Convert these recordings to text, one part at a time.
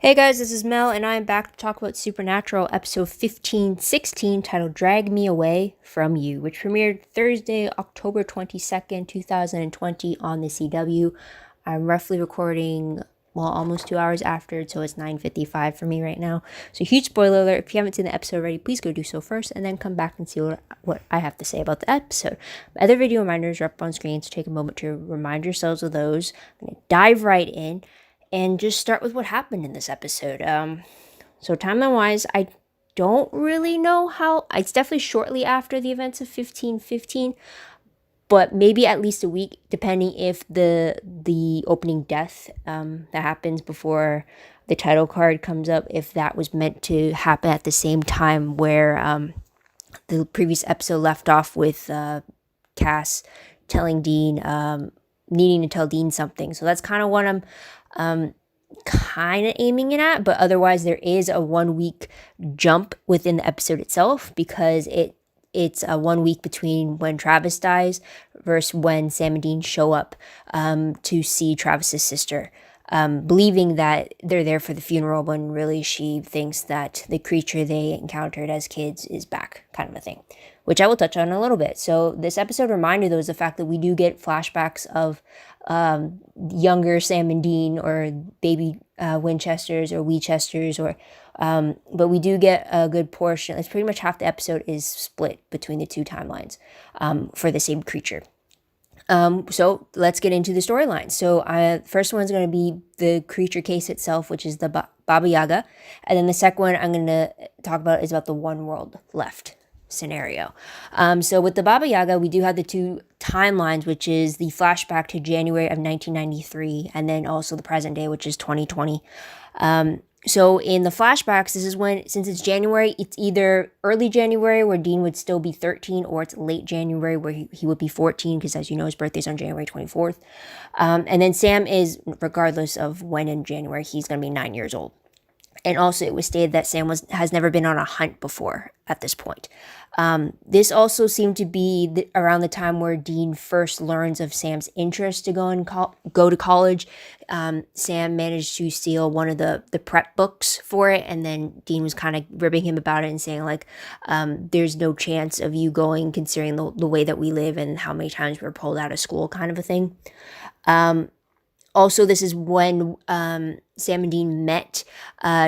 Hey guys, this is Mel, and I am back to talk about Supernatural episode 1516 titled Drag Me Away From You, which premiered Thursday, October 22nd, 2020 on the CW. I'm roughly recording, almost 2 hours after, so it's 9:55 for me right now. So huge spoiler alert, if you haven't seen the episode already, please go do so first, and then come back and see what I have to say about the episode. Other video reminders are up on screen, so take a moment to remind yourselves of those. I'm going to dive right in and just start with what happened in this episode. So timeline-wise, I don't really know how. It's definitely shortly after the events of 1515, but maybe at least a week, depending if the opening death that happens before the title card comes up, if that was meant to happen at the same time where the previous episode left off with Cass telling Dean, needing to tell Dean something. So that's kind of what I'm kind of aiming it at, but otherwise there is a 1 week jump within the episode itself, because it's a 1 week between when Travis dies versus when Sam and Dean show up to see Travis's sister, believing that they're there for the funeral when really she thinks that the creature they encountered as kids is back, kind of a thing, which I will touch on in a little bit. So this episode reminded though is the fact that we do get flashbacks of younger Sam and Dean, or baby Winchesters or Winchesters, or but we do get a good portion. It's pretty much half the episode is split between the two timelines for the same creature. So let's get into the storyline. So first one's going to be the creature case itself, which is the Baba Yaga, and then the second one I'm going to talk about is about the one world left scenario. So with the Baba Yaga, we do have the two timelines, which is the flashback to January of 1993, and then also the present day, which is 2020. So in the flashbacks, this is when, since it's January, it's either early January where Dean would still be 13, or it's late January where he would be 14, because as you know, his birthday's on January 24th. And then Sam is, regardless of when in January, he's going to be 9 years old. And also it was stated that Sam has never been on a hunt before at this point. This also seemed to be around the time where Dean first learns of Sam's interest to go to college. Sam managed to steal one of the prep books for it, and then Dean was kind of ribbing him about it and saying like, there's no chance of you going, considering the way that we live and how many times we're pulled out of school, kind of a thing. Also, this is when Sam and Dean met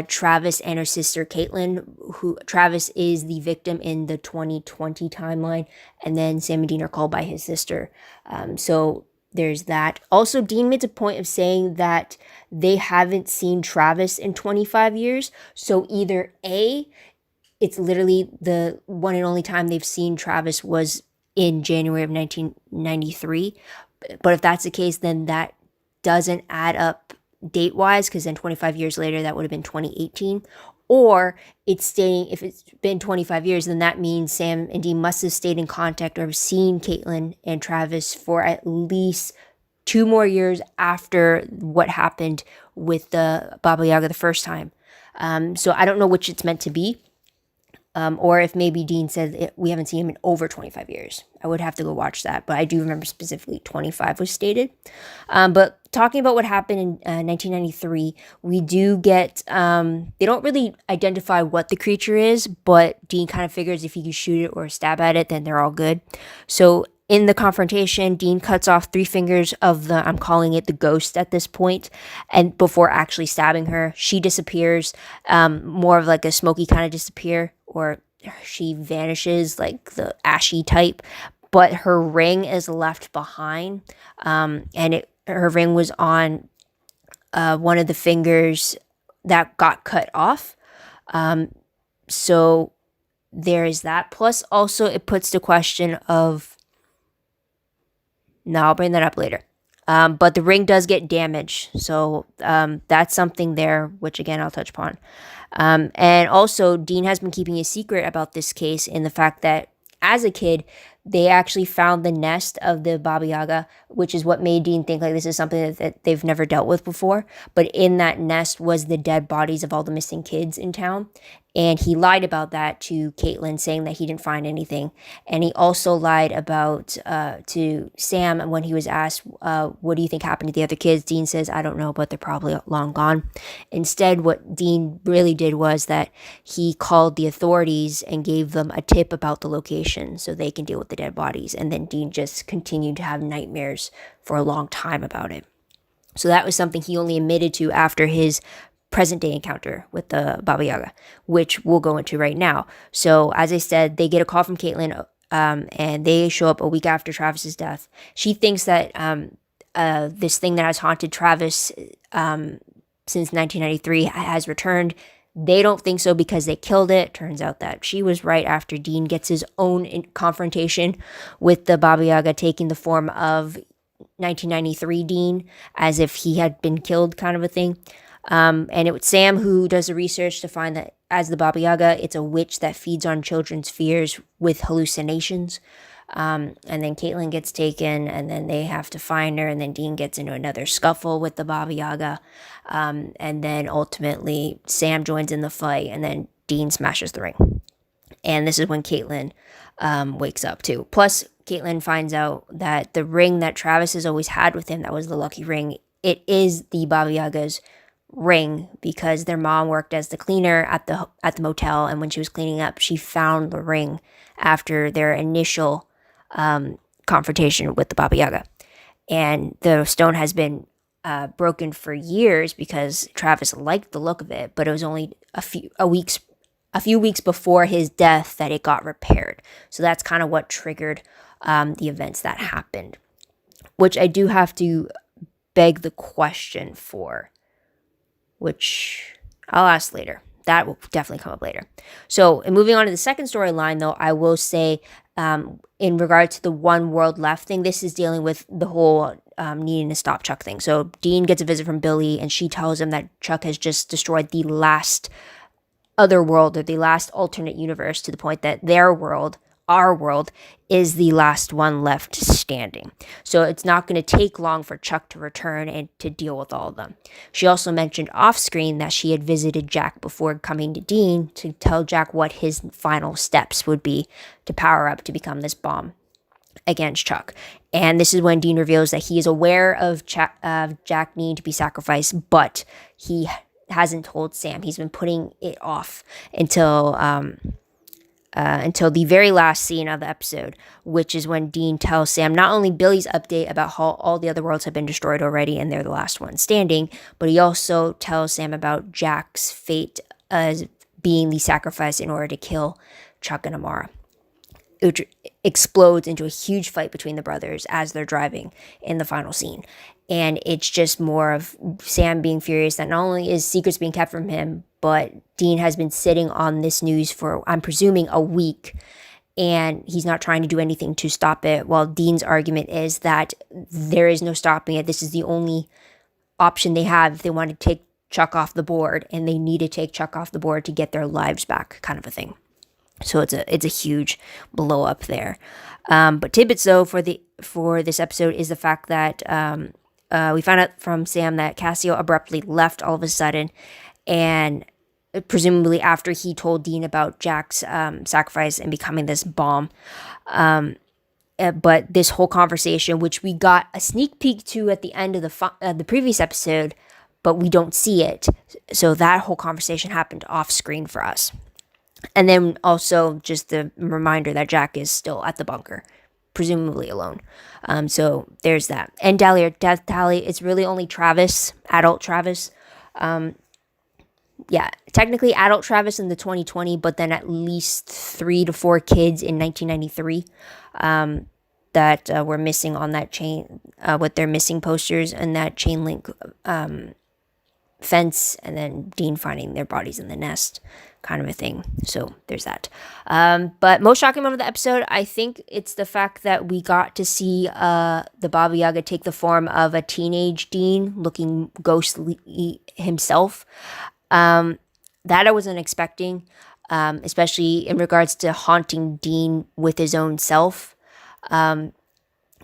Travis and her sister Caitlin, who Travis is the victim in the 2020 timeline, and then Sam and Dean are called by his sister. So there's that. Also, Dean made a point of saying that they haven't seen Travis in 25 years. So either A, it's literally the one and only time they've seen Travis was in January of 1993. But if that's the case, then that doesn't add up date-wise, because then 25 years later, that would have been 2018. Or it's stating, if it's been 25 years, then that means Sam and Dean must have stayed in contact or have seen Caitlin and Travis for at least 2 more years after what happened with the Baba Yaga the first time. So I don't know which it's meant to be. Or if maybe Dean said we haven't seen him in over 25 years. I would have to go watch that, but I do remember specifically 25 was stated. But talking about what happened in 1993, we do get, they don't really identify what the creature is, but Dean kind of figures if he can shoot it or stab at it, then they're all good. So in the confrontation, Dean cuts off 3 fingers of I'm calling it the ghost at this point, and before actually stabbing her, she disappears, more of like a smoky kind of disappear, or she vanishes like the ashy type, but her ring is left behind, and her ring was on one of the fingers that got cut off. So there is that. Plus also it puts the question of, no, I'll bring that up later. But the ring does get damaged. So that's something there, which again, I'll touch upon. And also, Dean has been keeping a secret about this case in the fact that as a kid, they actually found the nest of the Baba Yaga, which is what made Dean think like this is something that they've never dealt with before. But in that nest was the dead bodies of all the missing kids in town. And he lied about that to Caitlin, saying that he didn't find anything. And he also lied about to Sam when he was asked, what do you think happened to the other kids? Dean says, I don't know, but they're probably long gone. Instead, what Dean really did was that he called the authorities and gave them a tip about the location so they can deal with the dead bodies. And then Dean just continued to have nightmares for a long time about it. So that was something he only admitted to after his present day encounter with the Baba Yaga, which we'll go into right now. So as I said, they get a call from Caitlin, and they show up a week after Travis's death. She thinks that this thing that has haunted Travis since 1993 has returned. They don't think so because they killed it. Turns out that she was right after Dean gets his own confrontation with the Baba Yaga taking the form of 1993 Dean, as if he had been killed, kind of a thing. And it was Sam who does the research to find that as the Baba Yaga, it's a witch that feeds on children's fears with hallucinations. And then Caitlin gets taken, and then they have to find her, and then Dean gets into another scuffle with the Baba Yaga. And then ultimately Sam joins in the fight, and then Dean smashes the ring. And this is when Caitlin wakes up too. Plus, Caitlin finds out that the ring that Travis has always had with him, that was the lucky ring, it is the Baba Yaga's ring, because their mom worked as the cleaner at the motel, and when she was cleaning up, she found the ring after their initial confrontation with the Baba Yaga. And the stone has been broken for years because Travis liked the look of it, but it was only a few weeks before his death that it got repaired. So that's kind of what triggered the events that happened, which I do have to beg the question for, which I'll ask later. That will definitely come up later. So, and moving on to the second storyline, though, I will say, in regard to the one world left thing, this is dealing with the whole needing to stop Chuck thing. So, Dean gets a visit from Billie, and she tells him that Chuck has just destroyed the last other world, or the last alternate universe, to the point that their world, our world, is the last one left standing. So it's not going to take long for Chuck to return and to deal with all of them. She also mentioned off screen that she had visited Jack before coming to Dean to tell Jack what his final steps would be to power up to become this bomb against Chuck. And this is when Dean reveals that he is aware of Jack needing to be sacrificed, but he hasn't told Sam. He's been putting it off until the very last scene of the episode, which is when Dean tells Sam not only Billie's update about how all the other worlds have been destroyed already and they're the last one standing, but he also tells Sam about Jack's fate as being the sacrifice in order to kill Chuck and Amara, which explodes into a huge fight between the brothers as they're driving in the final scene. And it's just more of Sam being furious that not only is secrets being kept from him, but Dean has been sitting on this news for, I'm presuming, a week, and he's not trying to do anything to stop it. While Dean's argument is that there is no stopping it. This is the only option they have if they want to take Chuck off the board, and they need to take Chuck off the board to get their lives back, kind of a thing. So it's a huge blow up there. But tidbits though for this episode is the fact that we found out from Sam that Castiel abruptly left all of a sudden, and presumably after he told Dean about Jack's sacrifice and becoming this bomb. But this whole conversation, which we got a sneak peek to at the end of the previous episode, but we don't see it. So that whole conversation happened off screen for us. And then also just the reminder that Jack is still at the bunker, presumably alone. So there's that. And death tally, it's really only Travis, adult Travis. Yeah, technically adult Travis in the 2020, but then at least 3 to 4 kids in 1993 that were missing on that chain, with their missing posters and that chain link fence, and then Dean finding their bodies in the nest, kind of a thing. So there's that. But most shocking moment of the episode, I think it's the fact that we got to see the Baba Yaga take the form of a teenage Dean looking ghostly himself. That I wasn't expecting, especially in regards to haunting Dean with his own self.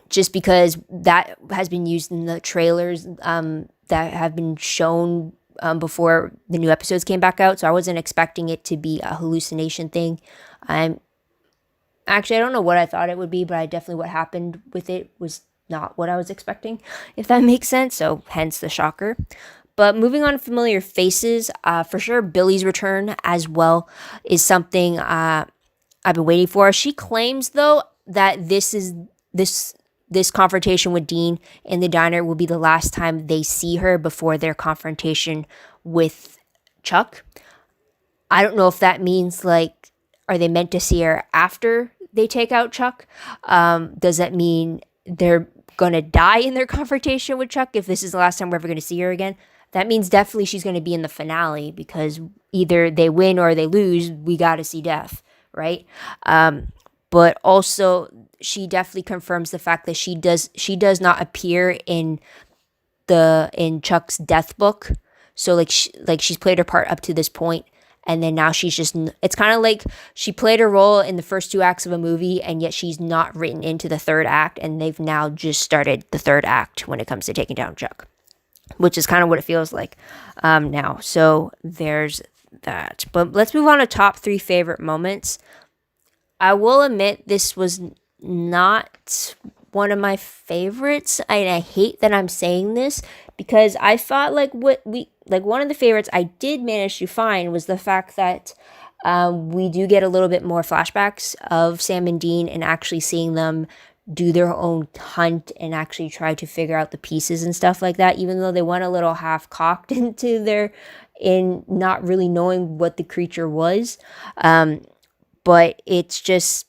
just because that has been used in the trailers that have been shown before the new episodes came back out. So I wasn't expecting it to be a hallucination thing. Actually, I don't know what I thought it would be, but what happened with it was not what I was expecting, if that makes sense. So hence the shocker. But moving on to familiar faces, for sure, Billie's return as well is something I've been waiting for. She claims though that this confrontation with Dean in the diner will be the last time they see her before their confrontation with Chuck. I don't know if that means like, are they meant to see her after they take out Chuck? Does that mean they're gonna die in their confrontation with Chuck if this is the last time we're ever gonna see her again? That means definitely she's gonna be in the finale, because either they win or they lose. We gotta see death, right? But also she definitely confirms the fact that she does not appear in Chuck's death book. So she's played her part up to this point, and then now she's just, it's kind of like she played her role in the first two acts of a movie, and yet she's not written into the third act, and they've now just started the third act when it comes to taking down Chuck, which is kind of what it feels like now. So there's that. But let's move on to top 3 favorite moments. I will admit this was not one of my favorites, and I hate that I'm saying this, because I thought one of the favorites I did manage to find was the fact that we do get a little bit more flashbacks of Sam and Dean, and actually seeing them do their own hunt and actually try to figure out the pieces and stuff like that, even though they went a little half-cocked in not really knowing what the creature was. But it's just,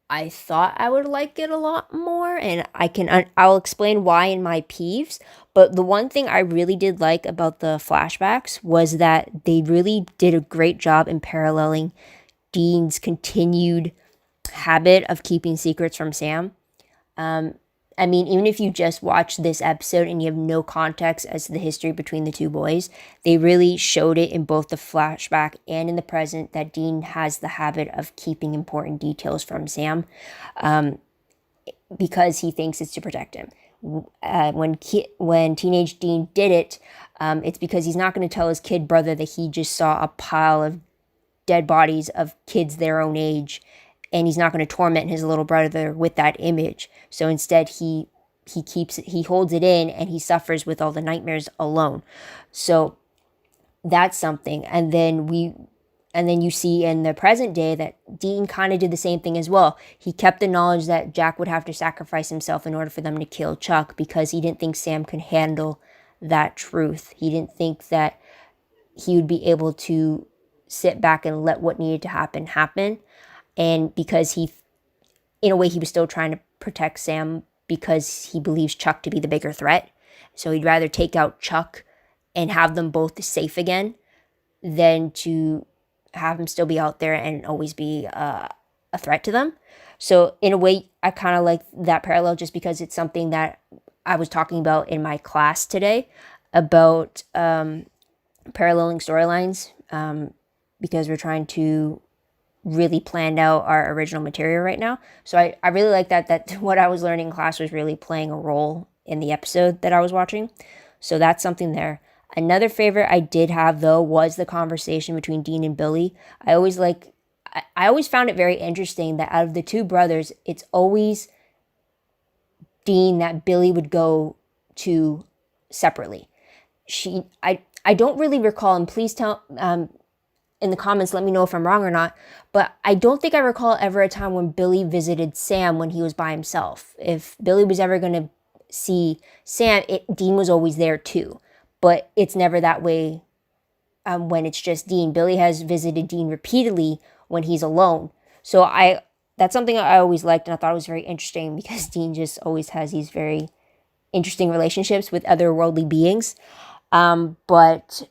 I thought I would like it a lot more, and I'll explain why in my peeves. But the one thing I really did like about the flashbacks was that they really did a great job in paralleling Dean's continued habit of keeping secrets from Sam. I mean, even if you just watch this episode and you have no context as to the history between the two boys, they really showed it in both the flashback and in the present that Dean has the habit of keeping important details from Sam, because he thinks it's to protect him. When teenage Dean did it, it's because he's not going to tell his kid brother that he just saw a pile of dead bodies of kids their own age, and he's not going to torment his little brother with that image. So instead, he holds it in, and he suffers with all the nightmares alone. So that's something. And then you see in the present day that Dean kind of did the same thing as well. He kept the knowledge that Jack would have to sacrifice himself in order for them to kill Chuck, because he didn't think Sam could handle that truth. He didn't think that he would be able to sit back and let what needed to happen. And because in a way, he was still trying to protect Sam, because he believes Chuck to be the bigger threat. So he'd rather take out Chuck and have them both safe again than to have him still be out there and always be a threat to them. So in a way, I kind of like that parallel, just because it's something that I was talking about in my class today about paralleling storylines, because we're trying to really planned out our original material right now. So I really like that what I was learning in class was really playing a role in the episode that I was watching. So that's something there. Another favorite I did have, though, was the conversation between Dean and Billie. I always found it very interesting that out of the two brothers, it's always Dean that Billie would go to separately. I don't really recall, and please tell in the comments, let me know if I'm wrong or not, but I don't think I recall ever a time when Billie visited Sam when he was by himself. If Billie was ever going to see Sam, Dean was always there too. But it's never that way when it's just Dean. Billie has visited Dean repeatedly when he's alone. So that's something I always liked, and I thought it was very interesting, because Dean just always has these very interesting relationships with otherworldly beings. But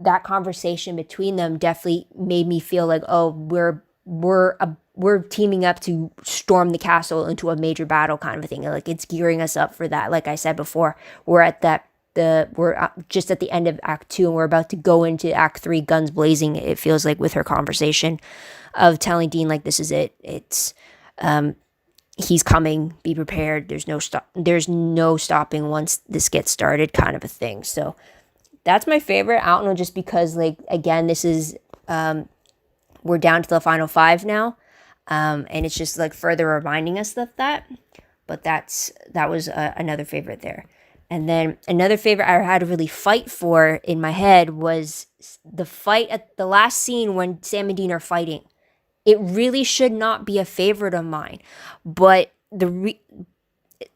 that conversation between them definitely made me feel like, oh, we're teaming up to storm the castle into a major battle kind of a thing. Like, it's gearing us up for that. Like I said before, we're just at the end of Act 2, and we're about to go into Act 3, guns blazing. It feels like, with her conversation of telling Dean, like, this is it. It's he's coming, be prepared. There's no stopping once this gets started, kind of a thing. So that's my favorite. I don't know, just because, like, again, this is we're down to the final 5 now, and it's just like further reminding us of that. But that was another favorite there. And then another favorite I had to really fight for in my head was the fight at the last scene when Sam and Dean are fighting. It really should not be a favorite of mine, but the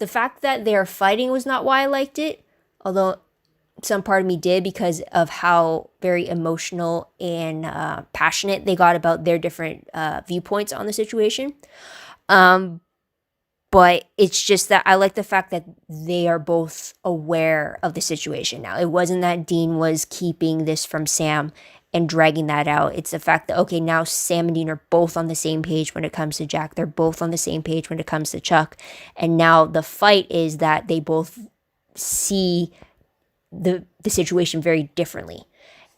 fact that they are fighting was not why I liked it, although some part of me did, because of how very emotional and passionate they got about their different viewpoints on the situation. But it's just that I like the fact that they are both aware of the situation now. It wasn't that Dean was keeping this from Sam and dragging that out. It's the fact that, okay, now Sam and Dean are both on the same page when it comes to Jack. They're both on the same page when it comes to Chuck. And now the fight is that they both see the situation very differently.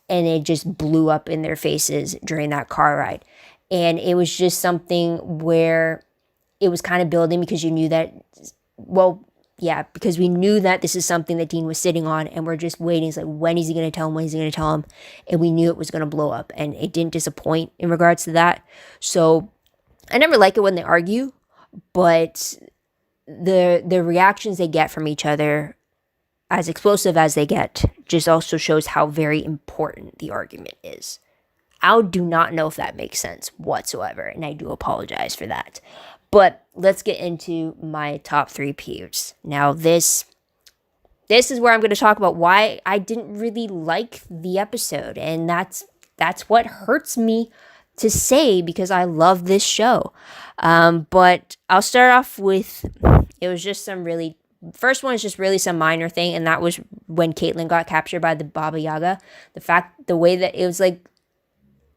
And it just blew up in their faces during that car ride. And it was just something where it was kind of building, because you knew that, because we knew that this is something that Dean was sitting on, and we're just waiting. It's like, when is he going to tell him? When is he going to tell him? And we knew it was going to blow up, and it didn't disappoint in regards to that. So I never like it when they argue, but the reactions they get from each other, as explosive as they get, just also shows how very important the argument is. I do not know if that makes sense whatsoever, and I do apologize for that. But let's get into my top 3 peeves. Now, this is where I'm going to talk about why I didn't really like the episode, and that's what hurts me to say, because I love this show. But I'll start off with, it was just first one is just really some minor thing, and that was when Caitlin got captured by the Baba Yaga. The way that it was, like,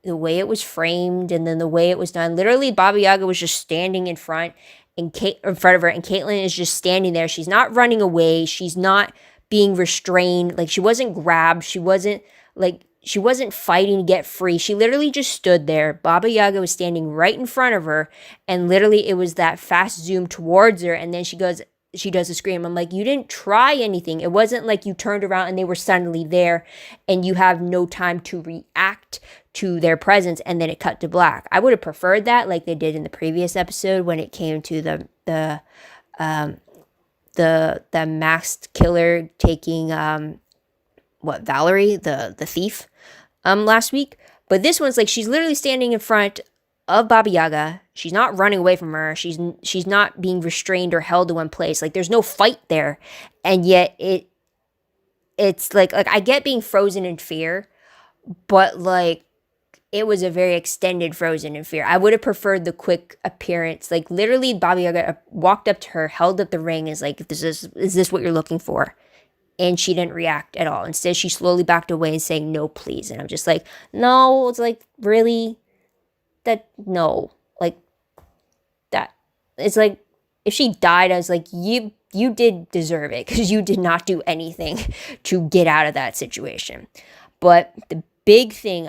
the way it was framed, and then the way it was done. Literally, Baba Yaga was just standing in front of her, and Caitlin is just standing there. She's not running away. She's not being restrained. Like, she wasn't grabbed. She wasn't fighting to get free. She literally just stood there. Baba Yaga was standing right in front of her, and literally it was that fast zoom towards her, and then she does a scream. I'm like, you didn't try anything. It wasn't like you turned around and they were suddenly there and you have no time to react to their presence, and then it cut to black. I would have preferred that, like they did in the previous episode when it came to the masked killer taking Valerie, the thief, last week. But this one's like, she's literally standing in front of Baba Yaga. She's not running away from her. She's not being restrained or held to one place. Like, there's no fight there. And yet it's like I get being frozen in fear, but like, it was a very extended frozen in fear. I would have preferred the quick appearance. Like, literally, Baba Yaga walked up to her, held up the ring, is like, is this what you're looking for? And she didn't react at all. Instead, she slowly backed away and saying, no, please. And I'm just like, no. It's like, really? No. Like, that. It's like, if she died, I was like, you did deserve it, because you did not do anything to get out of that situation. But the big thing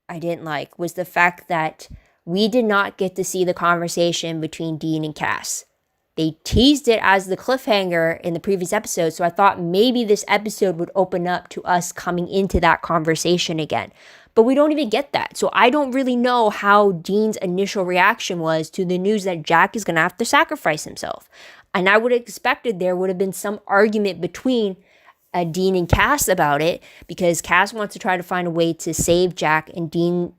I didn't like was the fact that we did not get to see the conversation between Dean and Cass. They teased it as the cliffhanger in the previous episode, so I thought maybe this episode would open up to us coming into that conversation again. But we don't even get that. So I don't really know how Dean's initial reaction was to the news that Jack is going to have to sacrifice himself. And I would have expected there would have been some argument between Dean and Cass about it, because Cass wants to try to find a way to save Jack, and Dean,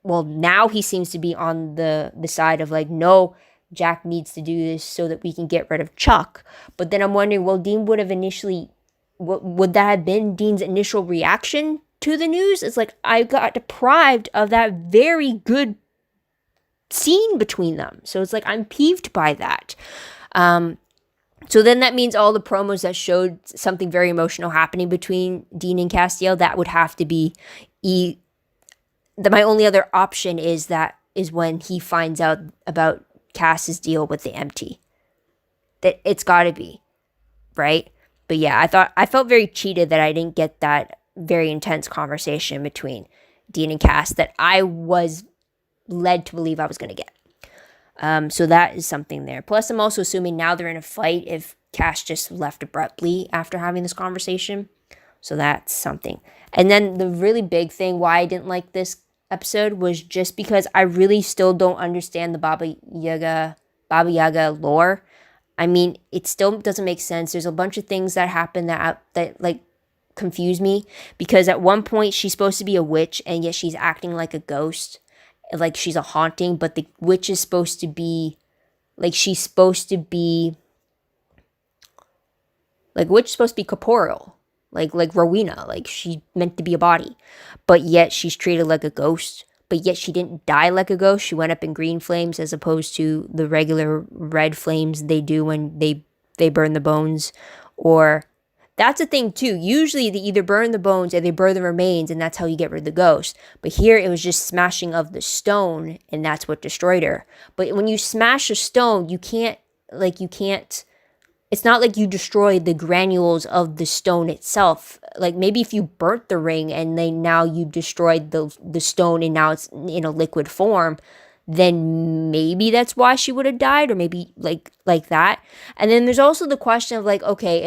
well, now he seems to be on the side of like, no, Jack needs to do this so that we can get rid of Chuck. But then I'm wondering, well, Dean would have initially, would that have been Dean's initial reaction to the news? It's like, I got deprived of that very good scene between them. So it's like, I'm peeved by that. So then that means all the promos that showed something very emotional happening between Dean and Castiel, that would have to be my only other option is when he finds out about Cass's deal with the MT. That it's got to be, right? But yeah, I felt very cheated that I didn't get that very intense conversation between Dean and Cass that I was led to believe I was going to get. So that is something there. Plus, I'm also assuming now they're in a fight if Cass just left abruptly after having this conversation. So that's something. And then the really big thing why I didn't like this episode was just because I really still don't understand the Baba Yaga lore. I mean, it still doesn't make sense. There's a bunch of things that happen that like confuse me, because at one point she's supposed to be a witch and yet she's acting like a ghost, like she's a haunting, but the witch is supposed to be like she's supposed to be like witch is supposed to be corporeal, like Rowena, like she's meant to be a body, but yet she's treated like a ghost. But yet she didn't die like a ghost. She went up in green flames as opposed to the regular red flames they do when they burn the bones. Or that's a thing too. Usually they either burn the bones or they burn the remains, and that's how you get rid of the ghost. But here it was just smashing of the stone, and that's what destroyed her. But when you smash a stone, you can't. It's not like you destroy the granules of the stone itself. Like maybe if you burnt the ring and then now you destroyed the stone and now it's in a liquid form, then maybe that's why she would have died, or maybe like that. And then there's also the question of like, okay,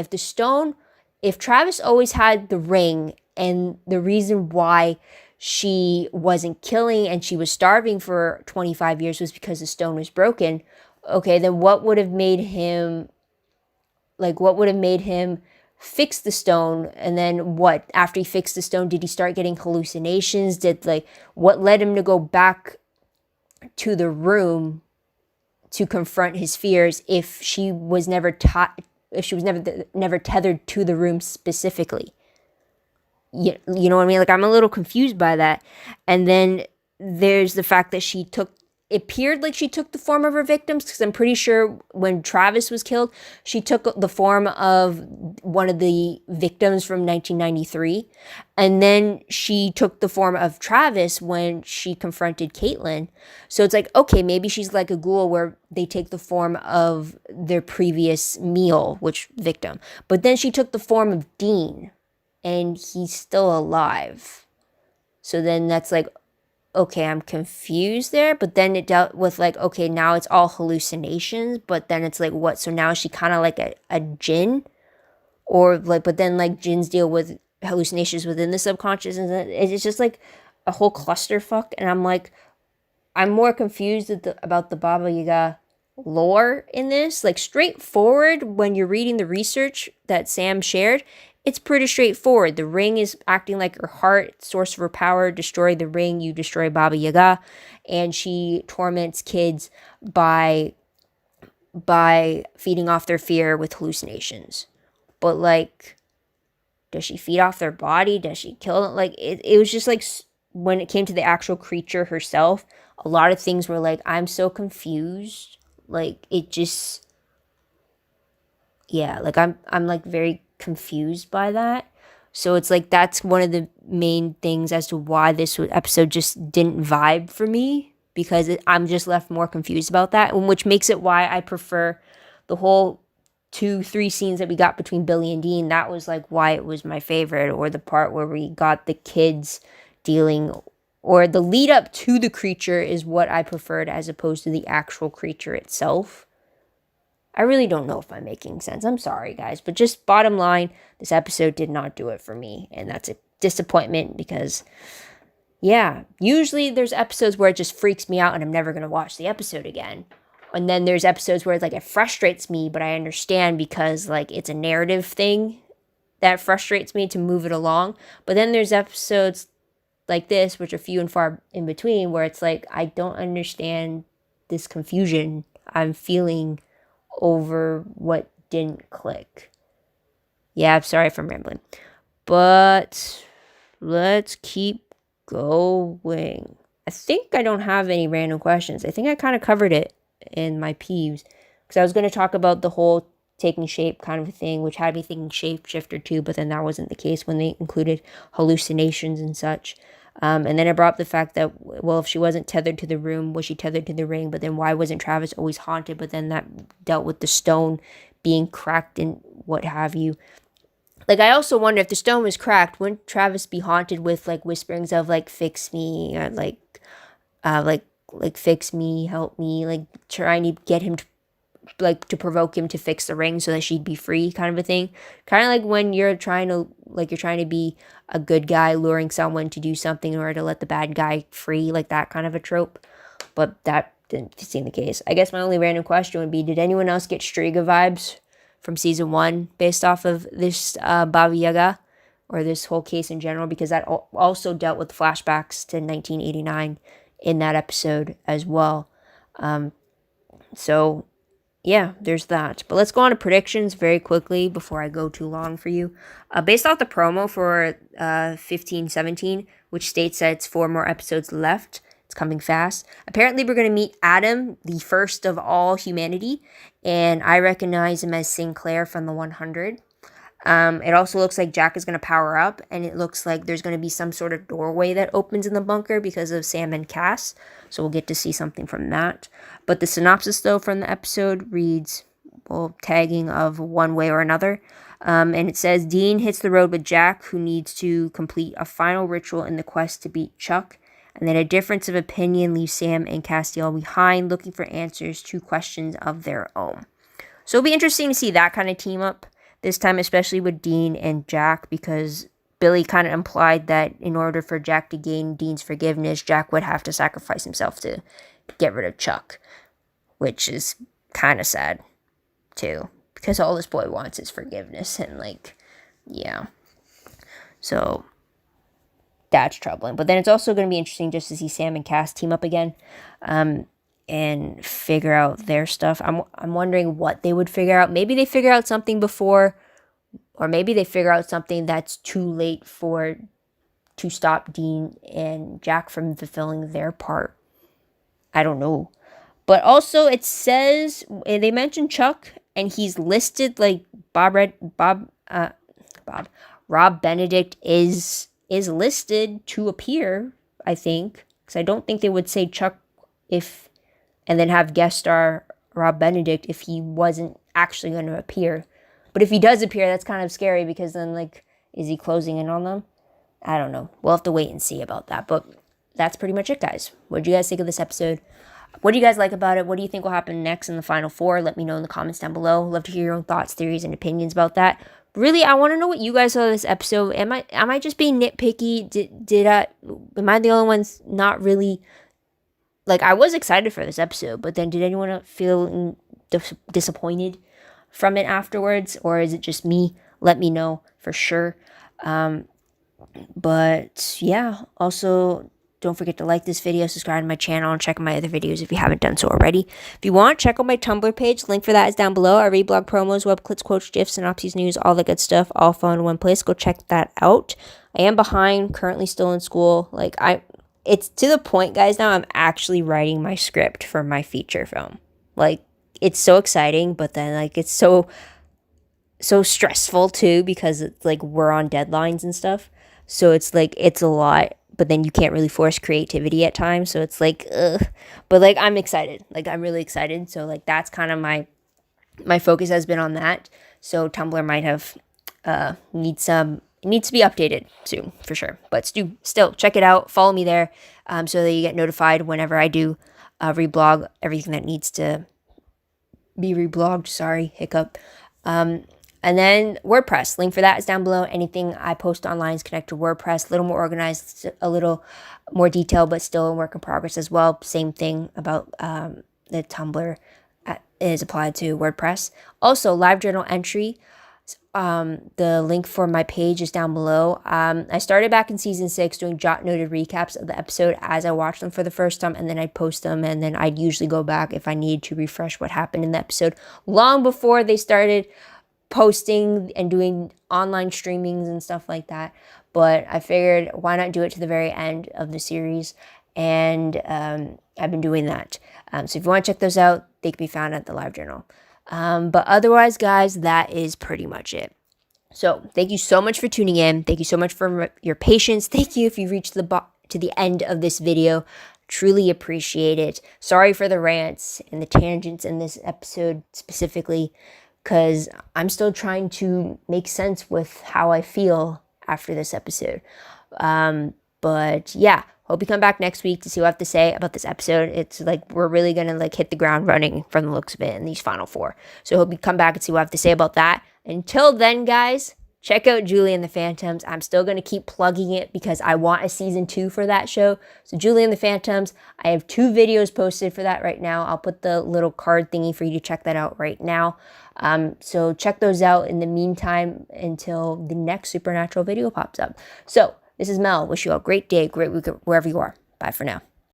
if Travis always had the ring and the reason why she wasn't killing and she was starving for 25 years was because the stone was broken, okay, then what would have made him fix the stone? And then what, after he fixed the stone, did he start getting hallucinations? What led him to go back to the room to confront his fears if she was never never tethered to the room specifically? You know what I mean? Like, I'm a little confused by that. And then there's the fact that it appeared like she took the form of her victims, because I'm pretty sure when Travis was killed, she took the form of one of the victims from 1993. And then she took the form of Travis when she confronted Caitlyn. So it's like, okay, maybe she's like a ghoul where they take the form of their previous victim. But then she took the form of Dean, and he's still alive. So then that's like, okay, I'm confused there. But then it dealt with like, okay, now it's all hallucinations. But then it's like, what? So now is she kind of like a djinn? Or like, but then like djinns deal with hallucinations within the subconscious. And it's just like a whole clusterfuck. And I'm like, I'm more confused about the Baba Yaga lore in this. Like, straightforward when you're reading the research that Sam shared. It's pretty straightforward. The ring is acting like her heart, source of her power. Destroy the ring, you destroy Baba Yaga. And she torments kids by feeding off their fear with hallucinations. But like, does she feed off their body? Does she kill them? Like, it was just like, when it came to the actual creature herself, a lot of things were like, I'm so confused. Like, it just, yeah, like I'm like very confused by that. So it's like, that's one of the main things as to why this episode just didn't vibe for me, because I'm just left more confused about that, which makes it why I prefer the whole 2-3 scenes that we got between Billie and Dean. That was like why it was my favorite, or the part where we got the kids dealing, or the lead up to the creature is what I preferred as opposed to the actual creature itself. I really don't know if I'm making sense. I'm sorry, guys. But just bottom line, this episode did not do it for me. And that's a disappointment because, yeah, usually there's episodes where it just freaks me out and I'm never going to watch the episode again. And then there's episodes where like it frustrates me, but I understand because like it's a narrative thing that frustrates me to move it along. But then there's episodes like this, which are few and far in between, where it's like, I don't understand this confusion I'm feeling over what didn't click. Yeah, I'm sorry if I'm rambling. But let's keep going. I think I don't have any random questions. I think I kind of covered it in my peeves. Because I was going to talk about the whole taking shape kind of a thing, which had me thinking shapeshifter too, but then that wasn't the case when they included hallucinations and such. And then I brought up the fact that, well, if she wasn't tethered to the room, was she tethered to the ring? But then why wasn't Travis always haunted? But then that dealt with the stone being cracked and what have you. Like, I also wonder if the stone was cracked, wouldn't Travis be haunted with, like, whisperings of, like, fix me, or, like, like fix me, help me, like trying to get him to, like, to provoke him to fix the ring so that she'd be free, kind of a thing. Kind of like when you're trying to be a good guy, luring someone to do something in order to let the bad guy free, like that kind of a trope. But that didn't seem the case. I guess my only random question would be, did anyone else get Shtriga vibes from season 1 based off of this Baba Yaga, or this whole case in general? Because that also dealt with flashbacks to 1989 in that episode as well. So yeah, there's that. But let's go on to predictions very quickly before I go too long for you. Based off the promo for 15-17, which states that it's 4 more episodes left, it's coming fast. Apparently, we're going to meet Adam, the first of all humanity, and I recognize him as Sinclair from the 100. It also looks like Jack is going to power up, and it looks like there's going to be some sort of doorway that opens in the bunker because of Sam and Cass, so we'll get to see something from that. But the synopsis, though, from the episode reads, well, tagging of one way or another, and it says, Dean hits the road with Jack, who needs to complete a final ritual in the quest to beat Chuck, and then a difference of opinion leaves Sam and Castiel behind, looking for answers to questions of their own. So it'll be interesting to see that kind of team up this time, especially with Dean and Jack, because Billie kind of implied that in order for Jack to gain Dean's forgiveness, Jack would have to sacrifice himself to get rid of Chuck, which is kind of sad, too, because all this boy wants is forgiveness, and, like, yeah. So that's troubling. But then it's also going to be interesting just to see Sam and Cass team up again, and figure out their stuff. I'm wondering what they would figure out. Maybe they figure out something before, or maybe they figure out something that's too late to stop Dean and Jack from fulfilling their part. I don't know. But also it says, they mentioned Chuck, and he's listed like Rob Benedict is listed to appear, I think, because I don't think they would say Chuck and then have guest star Rob Benedict if he wasn't actually going to appear. But if he does appear, that's kind of scary, because then, like, is he closing in on them? I don't know. We'll have to wait and see about that. But that's pretty much it, guys. What did you guys think of this episode? What do you guys like about it? What do you think will happen next in the final 4? Let me know in the comments down below. Love to hear your own thoughts, theories, and opinions about that. Really, I want to know what you guys saw of this episode. Am I just being nitpicky? Am I the only ones not really? Like, I was excited for this episode, but then did anyone feel disappointed from it afterwards, or is it just me? Let me know for sure. But yeah, also don't forget to like this video, subscribe to my channel, and check out my other videos if you haven't done so already. If you want, check out my Tumblr page. Link for that is down below. I read blog promos, web clips, quotes, gifs, synopses, news, all that good stuff, all found in one place. Go check that out. I am behind, currently still in school. Like, it's to the point, guys, now I'm actually writing my script for my feature film. Like, it's so exciting, but then, like, it's so stressful too, because it's like we're on deadlines and stuff. So it's like, it's a lot, but then you can't really force creativity at times. So it's like, ugh. But like, I'm excited. Like, I'm really excited. So like, that's kind of my focus has been on that. So Tumblr might have needs to be updated soon for sure. But still check it out. Follow me there, so that you get notified whenever I do reblog everything that needs to be reblogged. Sorry, hiccup. And then WordPress, link for that is down below. Anything I post online is connected to WordPress. A little more organized, a little more detailed, but still a work in progress as well. Same thing about the Tumblr is applied to WordPress. Also, live journal entry. The link for my page is down below. I started back in season 6 doing jot noted recaps of the episode as I watched them for the first time, and then I'd post them, and then I'd usually go back if I need to refresh what happened in the episode long before they started posting and doing online streamings and stuff like that. But I figured, why not do it to the very end of the series? And I've been doing that. So if you want to check those out, they can be found at the live journal. But otherwise, guys, that is pretty much it. So thank you so much for tuning in. Thank you so much for your patience. Thank you if you reached to the end of this video. Truly appreciate it. Sorry for the rants and the tangents in this episode specifically, because I'm still trying to make sense with how I feel after this episode. But yeah, Hope you come back next week to see what I have to say about this episode. It's like we're really going to like hit the ground running from the looks of it in these final 4. So hope you come back and see what I have to say about that. Until then, guys, check out Julie and the Phantoms. I'm still going to keep plugging it because I want a season 2 for that show. So Julie and the Phantoms, I have 2 videos posted for that right now. I'll put the little card thingy for you to check that out right now. So check those out in the meantime until the next Supernatural video pops up. So this is Mel. Wish you a great day, great week, wherever you are. Bye for now.